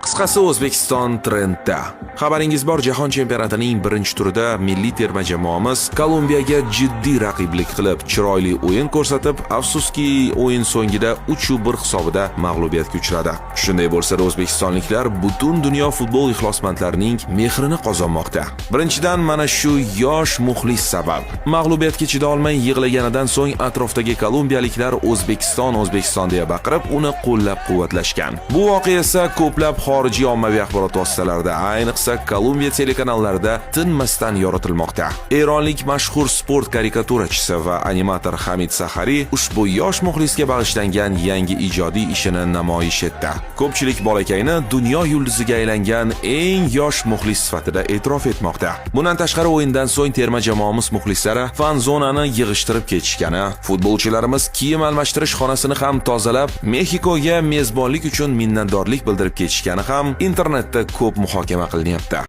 Qisqasi O'zbekiston trendda. Xabaringiz bor, Jahon chempionatining birinchi turida milliy terma jamoamiz Kolumbiyaga jiddiy raqiblik qilib, chiroyli o'yin ko'rsatib, afsuski o'yin so'ngida 3-1 hisobida mag'lubiyatga uchradi. Shunday bo'lsa-da, o'zbekistonliklar butun dunyo futbol ixlosmandlarining mehrini qozonmoqda. Birinchidan mana shu yosh muxlis sabab. Mag'lubiyatga chida olmay yig'laganidan so'ng atrofdagi kolumbiyaliklar O'zbekiston deya baqirib, uni qo'llab-quvvatlashgan. Bu voqea esa ko'plab xorijiy ommaviy axborot vositalarida, ayniqsa Kolumbiya telekanallarida tinmasdan yoritilmoqda. Eronlik mashhur sport karikaturachisi va animator Hamid Sahari ushbu yosh muxlisga bag'ishlangan yangi ijodiy ishini namoyish etdi. Ko'pchilik bolakayni dunyo yulduziga aylangan eng yosh muxlis sifatida e'tirof etmoqda. Bundan tashqari o'yindan so'ng terma jamoamiz muxlislari fan zonani yig'ishtirib ketishgani, futbolchilarimiz kiyim almashtirish xonasini ham tozalab, Mexikoga mezbonlik uchun minnatdorlik bildirib ketishgani ham internetda ko'p muhokama qilinyapti.